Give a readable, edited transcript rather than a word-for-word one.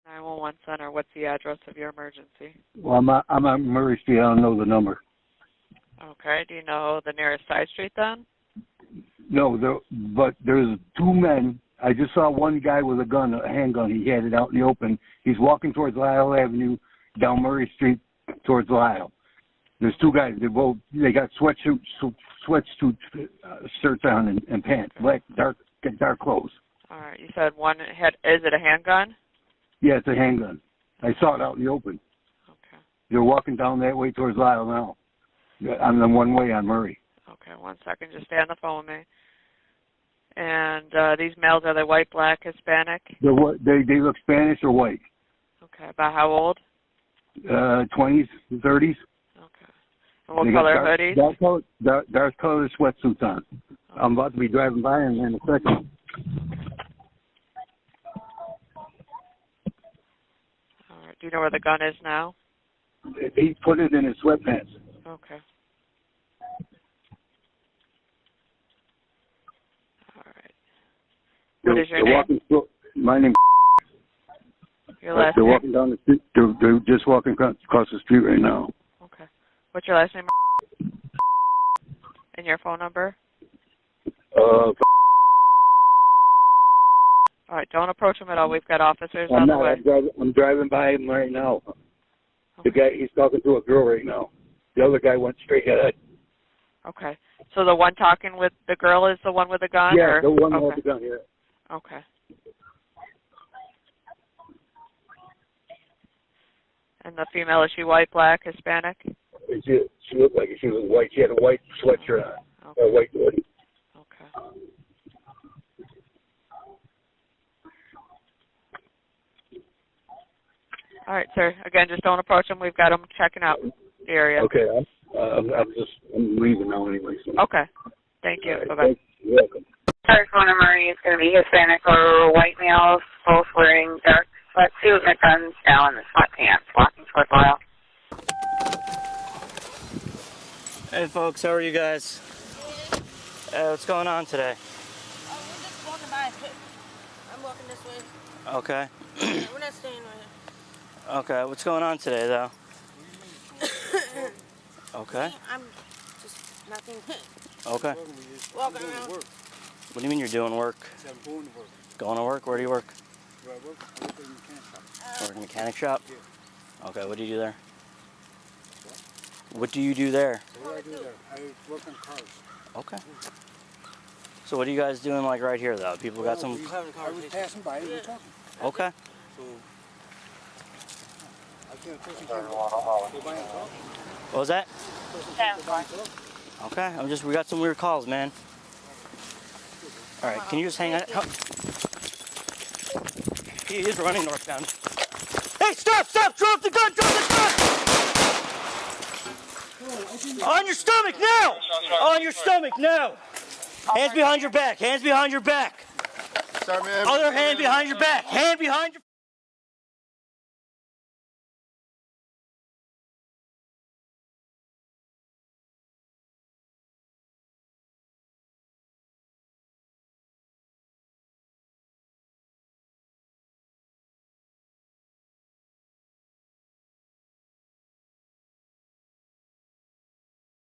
911 Center, what's the address of your emergency? Well, I'm on Murray Street. I don't know the number. Okay, do you know the nearest side street then? No, but there's two men. I just saw one guy with a gun, a handgun. He had it out in the open. He's walking towards Lyle Avenue, down Murray Street, towards Lyle. There's two guys. They got sweatsuit shirts on and pants, black, dark clothes. All right, you said one had. Is it a handgun? Yeah, it's a handgun. I saw it out in the open. Okay. They're walking down that way towards Lyle now. I'm the one way on Murray. Okay, 1 second. Just stay on the phone with me. And these males, are they white, black, Hispanic? They look Spanish or white. Okay, about how old? 20s, 30s. Okay. And what color hoodies? Dark color sweatsuits on. Okay. I'm about to be driving by in a second. All right. Do you know where the gun is now? He put it in his sweatpants. Okay. All right. What is your name? My name. Your last they're name? walking down the street. They're just walking across the street right now. Okay. What's your last name? And your phone number? All right. Don't approach him at all. We've got officers on the way. I'm driving by him right now. Okay. The guy, he's talking to a girl right now. The other guy went straight ahead. Okay. So the one talking with the girl is the one with the gun? Yeah, or? the one with the gun, yeah. Okay. And the female, is she white, black, Hispanic? She looked like she was white. She had a white sweatshirt on, okay. A white hoodie. Okay. All right, sir. Again, just don't approach him. We've got him checking out the area. Okay, I'm leaving now anyway. So. Okay. Thank you. Right, bye-bye. You're welcome. Dark phone number is going to be Hispanic or white males, both wearing dark sweatsuit and guns down in the sweatpants, walking toward Lyle. Hey folks, how are you guys? What's going on today? We're just walking by. I'm walking this way. Okay. We're not staying right here. Okay, what's going on today though? Okay. I'm just nothing. Okay. Walking around. What do you mean you're doing work? I'm going to work. Going to work? Where do you work? Where I work in a mechanic shop. Work in a mechanic shop? Yeah. Okay, what do you do there? What do you do there? What do I do there? I work on cars. Okay. So what are you guys doing like right here though? People got some... I was passing by and we were talking. Okay. So, I can't go by and talk. What was that? Yeah. Okay, we got some weird calls, man. All right, can you just hang on? He is running northbound. Hey, stop! Drop the gun! On your stomach now! On your stomach now! Hands behind your back! Sorry, man. Other hand behind your back! Hand behind your...